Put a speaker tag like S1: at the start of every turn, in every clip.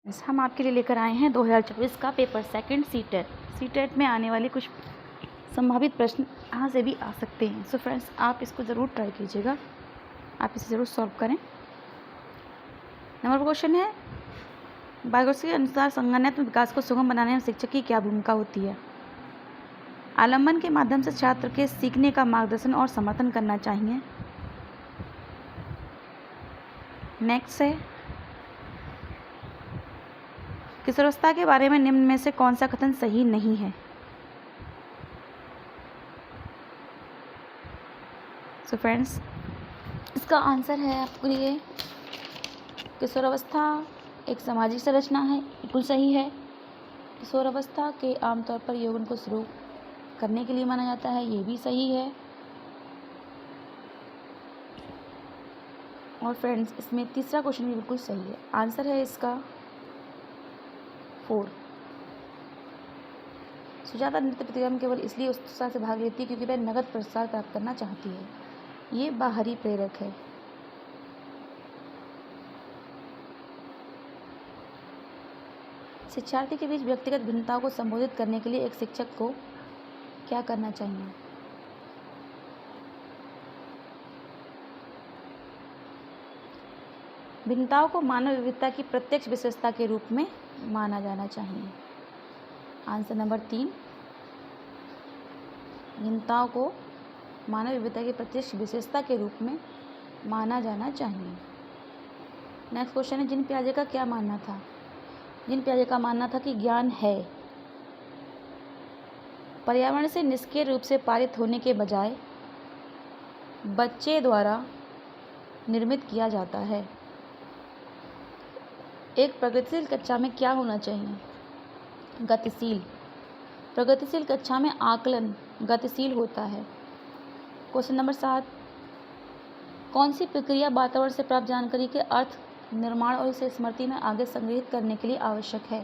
S1: हम आपके लिए लेकर आए हैं 2024 का पेपर सेकंड सी टेट में आने वाले कुछ संभावित प्रश्न यहाँ से भी आ सकते हैं। सो फ्रेंड्स, आप इसको ज़रूर ट्राई कीजिएगा, आप इसे ज़रूर सॉल्व करें। नंबर क्वेश्चन है, बायोगैस के अनुसार संज्ञानात्मक विकास को सुगम बनाने में शिक्षक की क्या भूमिका होती है? आलम्बन के माध्यम से छात्र के सीखने का मार्गदर्शन और समर्थन करना चाहिए। नेक्स्ट है, किशोरावस्था के बारे में निम्न में से कौन सा कथन सही नहीं है? सो फ्रेंड्स, इसका आंसर है आपके लिए किशोरावस्था एक सामाजिक संरचना है, बिल्कुल सही है। किशोरावस्था के आमतौर पर यौवन को शुरू करने के लिए माना जाता है, ये भी सही है। और फ्रेंड्स, इसमें तीसरा क्वेश्चन भी बिल्कुल सही है। आंसर है इसका 4। सुजाता नृत्य प्रतियोगिता में केवल इसलिए उत्साह से भाग लेती है क्योंकि वह नगद पुरस्कार प्राप्त करना चाहती है। ये बाहरी प्रेरक है। शिक्षार्थी के बीच व्यक्तिगत भिन्नताओं को संबोधित करने के लिए एक शिक्षक को क्या करना चाहिए? भिन्नताओं को मानव विविधता की प्रत्यक्ष विशेषता के रूप में माना जाना चाहिए। आंसर नंबर 3, भिन्नताओं को मानव विविधता की प्रत्यक्ष विशेषता के रूप में माना जाना चाहिए। नेक्स्ट क्वेश्चन है, जिन पियाजे का क्या मानना था? जिन पियाजे का मानना था कि ज्ञान है पर्यावरण से निष्क्रिय रूप से पारित होने के बजाय बच्चे द्वारा निर्मित किया जाता है। एक प्रगतिशील कक्षा में क्या होना चाहिए? गतिशील। प्रगतिशील कक्षा में आकलन गतिशील होता है। क्वेश्चन नंबर 7, कौन सी प्रक्रिया वातावरण से प्राप्त जानकारी के अर्थ निर्माण और इसे स्मृति में आगे संग्रहित करने के लिए आवश्यक है?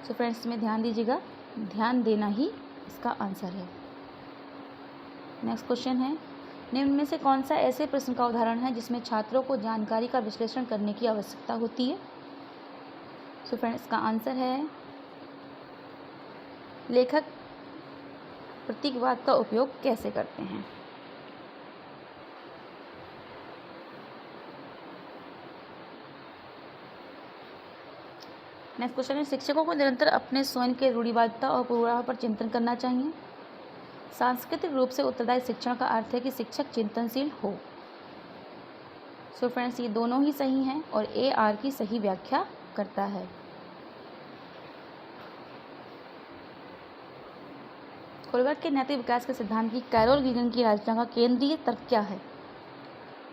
S1: सो फ्रेंड्स, इसमें ध्यान दीजिएगा, ध्यान देना ही इसका आंसर है। नेक्स्ट क्वेश्चन है, निम्न में से कौन सा ऐसे प्रश्न का उदाहरण है जिसमें छात्रों को जानकारी का विश्लेषण करने की आवश्यकता होती है? सो फ्रेंड्स, इसका आंसर है लेखक प्रतीकवाद का उपयोग कैसे करते हैं। नेक्स्ट क्वेश्चन है, शिक्षकों को निरंतर अपने स्वयं के रूढ़िवादिता और पूर्वाग्रह पर चिंतन करना चाहिए। सांस्कृतिक रूप से उत्तरदायी शिक्षण का अर्थ है कि शिक्षक चिंतनशील हो। सो फ्रेंड्स, ये दोनों ही सही हैं और AR की सही व्याख्या करता है। कोलबर्ग के नैतिक विकास के सिद्धांत की कैरोल गिगन की रचना का केंद्रीय तर्क क्या है?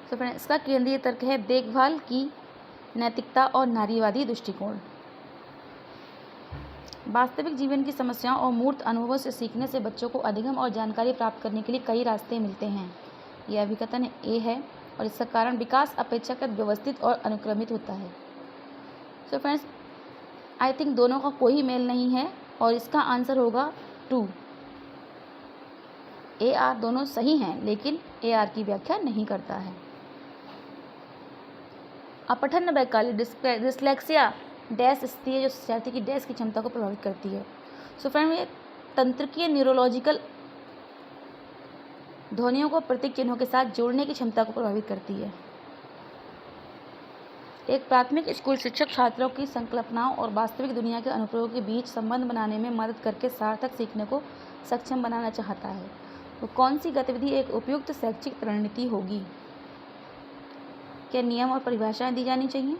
S1: तो फ्रेंड्स, इसका केंद्रीय तर्क है देखभाल की नैतिकता और नारीवादी दृष्टिकोण। वास्तविक जीवन की समस्याओं और मूर्त अनुभवों से सीखने से बच्चों को अधिगम और जानकारी प्राप्त करने के लिए कई रास्ते मिलते हैं। यह अभिकथन A है और इसका कारण विकास अपेक्षाकृत व्यवस्थित और अनुक्रमित होता है। सो फ्रेंड्स, आई थिंक दोनों का कोई मेल नहीं है और इसका आंसर होगा 2। AR दोनों सही हैं लेकिन AR की व्याख्या नहीं करता है। अपठन वैकल्य डिस्लेक्सिया डैश स्थिति है जो शिक्षार्थी की डैश की क्षमता को प्रभावित करती है। सो फ्रेंड, ये तंत्रिकीय न्यूरोलॉजिकल ध्वनियों को प्रतीक चिन्हों के साथ जोड़ने की क्षमता को प्रभावित करती है। एक प्राथमिक स्कूल शिक्षक छात्रों की संकल्पनाओं और वास्तविक दुनिया के अनुप्रयोगों के बीच संबंध बनाने में मदद करके सार्थक सीखने को सक्षम बनाना चाहता है। तो कौन सी गतिविधि एक उपयुक्त शैक्षिक रणनीति होगी? क्या नियम और परिभाषाएं दी जानी चाहिए?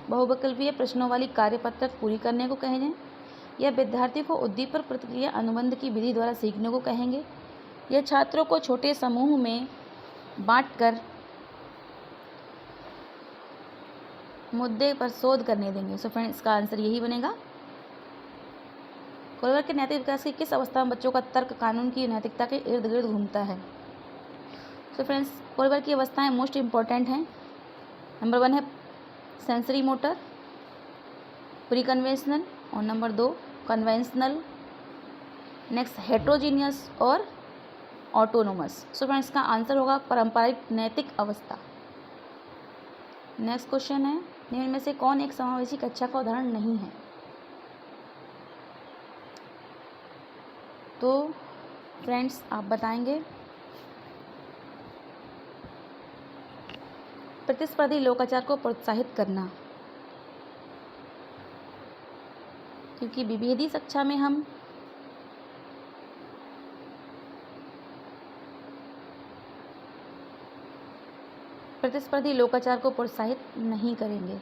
S1: बहुविकल्पीय प्रश्नों वाली कार्यपत्रक पूरी करने को कहें जाए, या विद्यार्थी को उद्दीपक प्रतिक्रिया अनुबंध की विधि द्वारा सीखने को कहेंगे, या छात्रों को छोटे समूह में बांटकर मुद्दे पर शोध करने देंगे? सो फ्रेंड्स, इसका आंसर यही बनेगा। कोलबर्ग के नैतिक विकास की किस अवस्था में बच्चों का तर्क कानून की नैतिकता के इर्द गिर्द घूमता है? सो फ्रेंड्स, कोलबर्ग की अवस्थाएं मोस्ट इम्पॉर्टेंट हैं। नंबर 1 है सेंसरी मोटर, प्री कन्वेंशनल, और नंबर 2 कन्वेंशनल, नेक्स्ट हेट्रोजीनियस और ऑटोनोमस। सो फ्रेंड्स, इसका आंसर होगा पारंपरिक नैतिक अवस्था। नेक्स्ट क्वेश्चन है, निम्न में से कौन एक समावेशी कक्षा का उदाहरण नहीं है? तो फ्रेंड्स आप बताएंगे। प्रतिस्पर्धी लोकाचार को प्रोत्साहित करना, क्योंकि विभेदी कक्षा में हम प्रतिस्पर्धी लोकाचार को प्रोत्साहित नहीं करेंगे।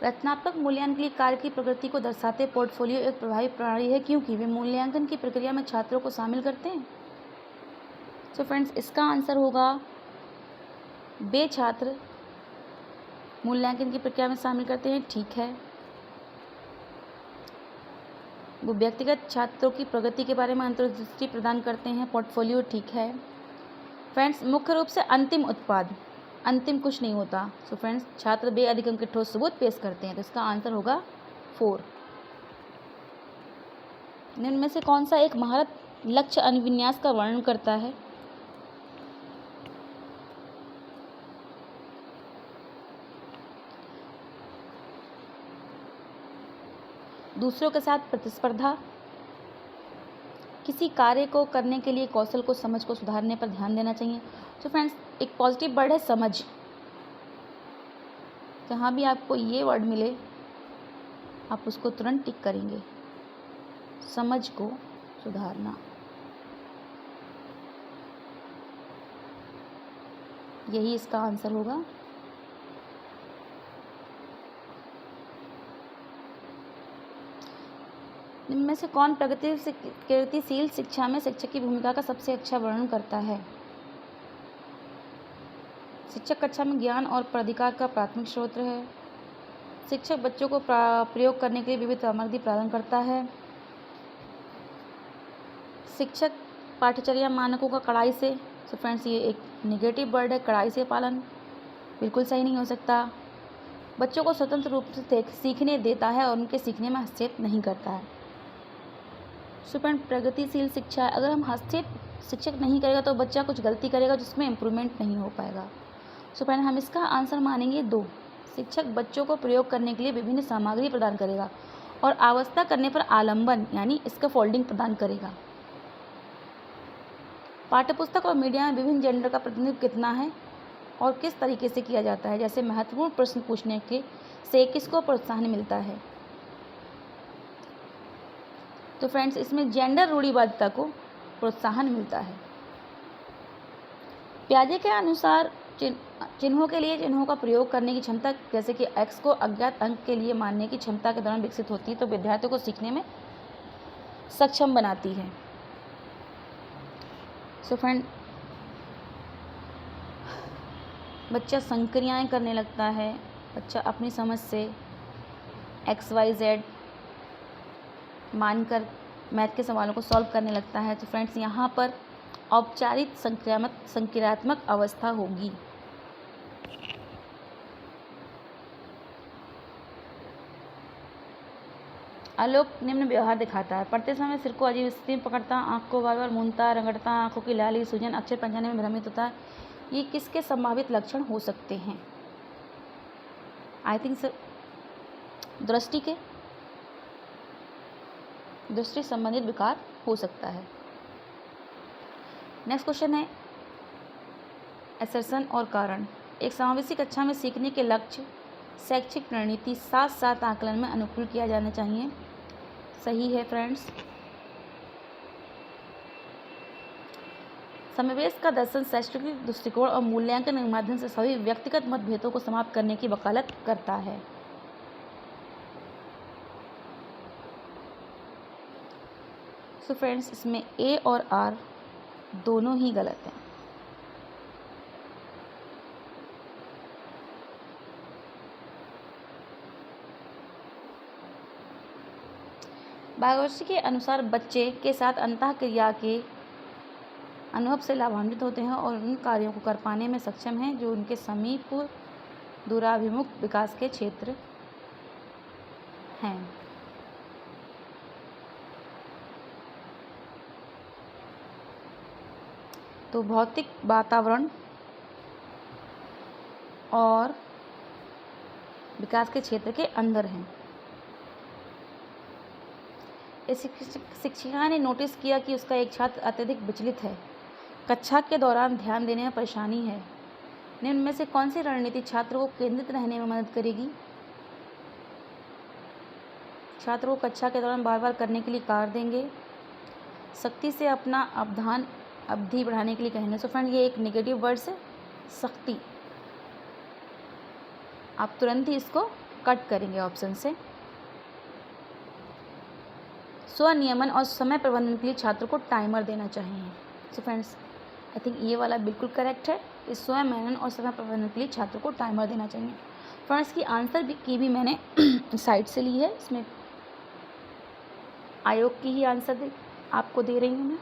S1: रचनात्मक मूल्यांकन के लिए कार्य की प्रकृति को दर्शाते पोर्टफोलियो एक प्रभावी प्रणाली है, क्योंकि वे मूल्यांकन की प्रक्रिया में छात्रों को शामिल करते हैं। तो फ्रेंड्स इसका आंसर होगा वे छात्र मूल्यांकन की प्रक्रिया में शामिल करते हैं। ठीक है, वो व्यक्तिगत छात्रों की प्रगति के बारे में अंतर्दृष्टि प्रदान करते हैं। पोर्टफोलियो ठीक है। फ्रेंड्स मुख्य रूप से अंतिम उत्पाद, अंतिम कुछ नहीं होता। सो फ्रेंड्स छात्र बेअधिगम के ठोस सबूत पेश करते हैं, तो इसका आंसर होगा 4। निम्न में से कौन सा एक महारत लक्ष्य अनुविन्यास का वर्णन करता है? दूसरों के साथ प्रतिस्पर्धा, किसी कार्य को करने के लिए कौशल को समझ को सुधारने पर ध्यान देना चाहिए। तो फ्रेंड्स एक पॉजिटिव वर्ड है समझ। जहाँ भी आपको ये वर्ड मिले आप उसको तुरंत टिक करेंगे, समझ को सुधारना। यही इसका आंसर होगा। इनमें से कौन प्रगतिशील शिक्षा में शिक्षक की भूमिका का सबसे अच्छा वर्णन करता है? शिक्षक कक्षा में ज्ञान और प्राधिकार का प्राथमिक स्रोत है। शिक्षक बच्चों को प्रयोग करने के लिए विविध सामग्री प्रदान करता है। शिक्षक पाठ्यचर्या मानकों का कड़ाई से, तो फ्रेंड्स ये एक नेगेटिव वर्ड है, कड़ाई से पालन बिल्कुल सही नहीं हो सकता। बच्चों को स्वतंत्र रूप से सीखने देता है और उनके सीखने में हस्तक्षेप नहीं करता है। फ्रेंड प्रगतिशील शिक्षा है, अगर हम हस्तक्षेप शिक्षक नहीं करेगा तो बच्चा कुछ गलती करेगा जिसमें इम्प्रूवमेंट नहीं हो पाएगा। फ्रेंड हम इसका आंसर मानेंगे 2। शिक्षक बच्चों को प्रयोग करने के लिए विभिन्न सामग्री प्रदान करेगा और आवश्यकता करने पर आलंबन यानी स्कैफोल्डिंग प्रदान करेगा। पाठ्यपुस्तक और मीडिया में विभिन्न जेंडर का प्रतिनिधित्व कितना है और किस तरीके से किया जाता है? जैसे महत्वपूर्ण प्रश्न पूछने के से किसको प्रोत्साहन मिलता है? तो फ्रेंड्स इसमें जेंडर रूढ़िवादिता को प्रोत्साहन मिलता है। पियाजे के अनुसार चिन्हों के लिए चिन्हों का प्रयोग करने की क्षमता, जैसे कि x को अज्ञात अंक के लिए मानने की क्षमता के दौरान विकसित होती है, तो विद्यार्थियों को सीखने में सक्षम बनाती है। सो फ्रेंड बच्चा संक्रियाएं करने लगता है, बच्चा अपनी समझ से XYZ मानकर मैथ के सवालों को सॉल्व करने लगता है। तो फ्रेंड्स यहाँ पर औपचारिक संक्रियात्मक अवस्था होगी। आलोक निम्न व्यवहार दिखाता है। पढ़ते समय सिर को अजीब स्थिति में पकड़ता, आँख को बार बार मूंदता, रगड़ता, आँखों की लाली, सूजन, अक्षर पहचानने में भ्रमित होता है। ये किसके संभावित लक्षण हो सकते हैं? आई थिंक सर दृष्टि संबंधित विकार हो सकता है। नेक्स्ट क्वेश्चन है असर्शन और कारण। एक समावेशी कक्षा में सीखने के लक्ष्य शैक्षिक रणनीति साथ साथ आकलन में अनुकूल किया जाना चाहिए। सही है फ्रेंड्स। समावेश का दर्शन शैक्षिक दृष्टिकोण और मूल्यांकन के माध्यम से सभी व्यक्तिगत मतभेदों को समाप्त करने की वकालत करता है। तो फ्रेंड्स इसमें ए और आर दोनों ही गलत हैं। बायोलॉजी के अनुसार बच्चे के साथ अंतःक्रिया के अनुभव से लाभान्वित होते हैं और उन कार्यों को कर पाने में सक्षम हैं जो उनके समीप दूराभिमुख विकास के क्षेत्र हैं। तो भौतिक वातावरण और विकास के क्षेत्र के अंदर हैं। इस शिक्षिका ने नोटिस किया कि उसका एक छात्र अत्यधिक विचलित है, कक्षा के दौरान ध्यान देने में परेशानी है। निम्न में से कौन सी रणनीति छात्र को केंद्रित रहने में मदद करेगी? छात्र को कक्षा के दौरान बार बार करने के लिए कार्य देंगे, सख्ती से अपना अवधान अवधि बढ़ाने के लिए कहेंगे। सो फ्रेंड, ये एक नेगेटिव वर्ड्स है, सख्ती। आप तुरंत ही इसको कट करेंगे ऑप्शन से। स्वनियमन और समय प्रबंधन के लिए छात्र को टाइमर देना चाहिए। सो फ्रेंड्स, आई थिंक ये वाला बिल्कुल करेक्ट है। इस स्वनियमन और समय प्रबंधन के लिए छात्र को टाइमर देना चाहिए। फ्रेंड्स, की आंसर भी मैंने साइट से ली है। इसमें आयोग की ही आंसर आपको दे रही हूँ मैं।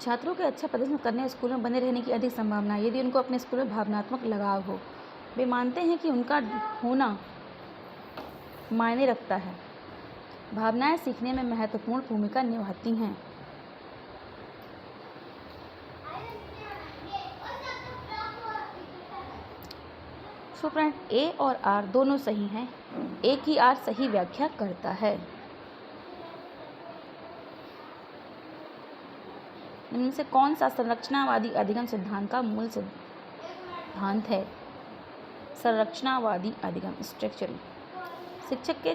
S1: छात्रों के अच्छा प्रदर्शन करने स्कूल में बने रहने की अधिक संभावना है यदि उनको अपने स्कूल में भावनात्मक लगाव हो। वे मानते हैं कि उनका होना मायने रखता है। भावनाएं सीखने में महत्वपूर्ण भूमिका निभाती हैं। सो फ्रेंड, ए और आर दोनों सही हैं। ए की आर सही व्याख्या करता है। इनमें से कौन सा संरचनावादी अधिगम सिद्धांत का मूल सिद्धांत है? संरचनावादी अधिगम, स्ट्रक्चरल। शिक्षक के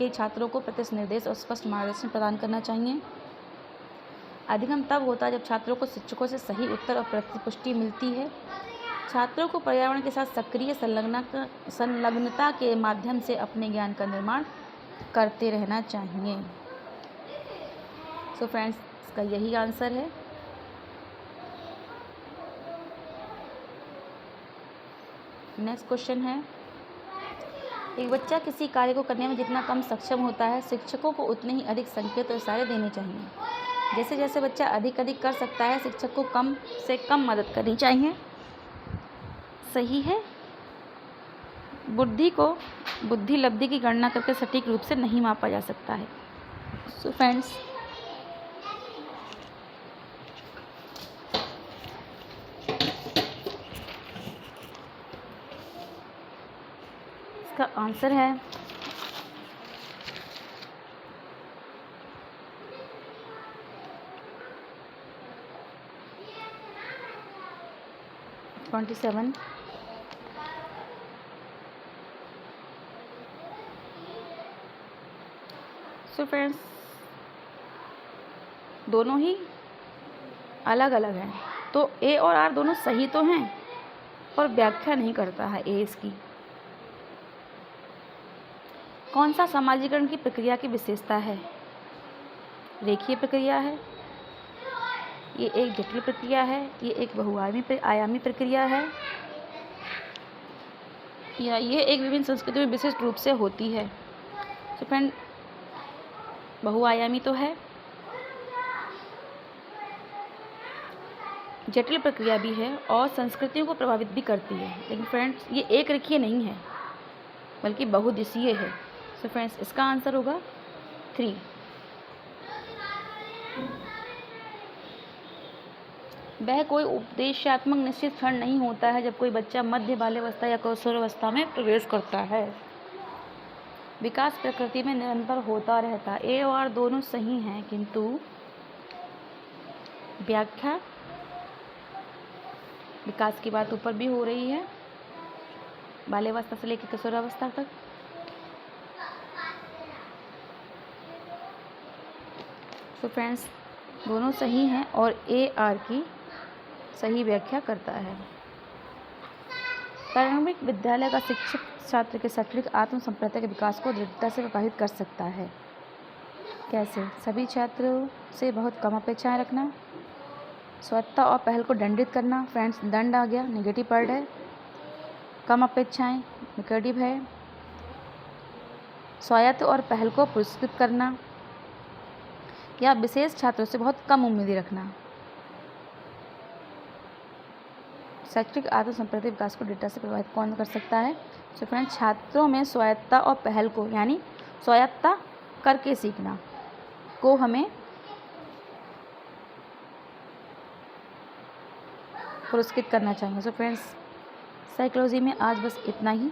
S1: छात्रों को प्रत्यक्ष निर्देश और स्पष्ट मार्गदर्शन प्रदान करना चाहिए। अधिगम तब होता है जब छात्रों को शिक्षकों से सही उत्तर और प्रतिपुष्टि मिलती है। छात्रों को पर्यावरण के साथ सक्रिय संलग्नता के माध्यम से अपने ज्ञान का निर्माण करते रहना चाहिए। सो फ्रेंड्स, इसका यही आंसर है। नेक्स्ट क्वेश्चन है, एक बच्चा किसी कार्य को करने में जितना कम सक्षम होता है, शिक्षकों को उतने ही अधिक संकेत और इशारे देने चाहिए। जैसे जैसे बच्चा अधिक कर सकता है, शिक्षक को कम से कम मदद करनी चाहिए। सही है। बुद्धि लब्धि की गणना करके सटीक रूप से नहीं मापा जा सकता है। सो फ्रेंड्स, इसका आंसर है (27). सो फ्रेंड्स, दोनों ही अलग अलग हैं, तो ए और आर दोनों सही तो हैं पर व्याख्या नहीं करता है ए इसकी। कौन सा समाजीकरण की प्रक्रिया की विशेषता है? रेखीय प्रक्रिया है, ये एक जटिल प्रक्रिया है, ये एक बहुआयामी प्रक्रिया है, या ये एक विभिन्न संस्कृतियों में विशिष्ट रूप से होती है। तो फ्रेंड, बहुआयामी तो है, जटिल प्रक्रिया भी है और संस्कृतियों को प्रभावित भी करती है। लेकिन फ्रेंड्स, ये एक रेखीय नहीं है बल्कि बहुदिशीय है। सो फ्रेंड्स, इसका आंसर होगा 3। वह कोई उपदेशात्मक निश्चित क्षण नहीं होता है जब कोई बच्चा मध्य बाल्यावस्था या किशोरावस्था में प्रवेश करता है। विकास प्रकृति में निरंतर होता रहता है। ए और आर दोनों सही हैं, किंतु व्याख्या विकास की बात ऊपर भी हो रही है, बाल्यावस्था से लेकर किशोरावस्था तक। तो फ्रेंड्स, दोनों सही हैं और ए आर की सही व्याख्या करता है। प्रारंभिक विद्यालय का शिक्षक छात्र के शैक्षणिक आत्म संप्रदाय के विकास को दृढ़ता से प्रभावित कर सकता है। कैसे? सभी छात्रों से बहुत कम अपेक्षाएं रखना, स्वच्छता और पहल को दंडित करना। फ्रेंड्स, दंड आ गया, नेगेटिव वर्ड है। कम अपेक्षाएं नेगेटिव है। स्वायत्त और पहल को पुरस्कृत करना, या विशेष छात्रों से बहुत कम उम्मीदें रखना। शैक्षणिक आत्म संप्रदाय विकास को डेटा से प्रभावित कौन कर सकता है? तो फ्रेंड्स, छात्रों में स्वायत्तता और पहल को, यानी स्वायत्तता करके सीखना को हमें पुरस्कृत करना चाहेंगे। सो फ्रेंड्स, साइकोलॉजी में आज बस इतना ही।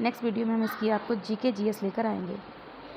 S1: नेक्स्ट वीडियो में हम इसकी आपको जीके जीएस लेकर आएंगे।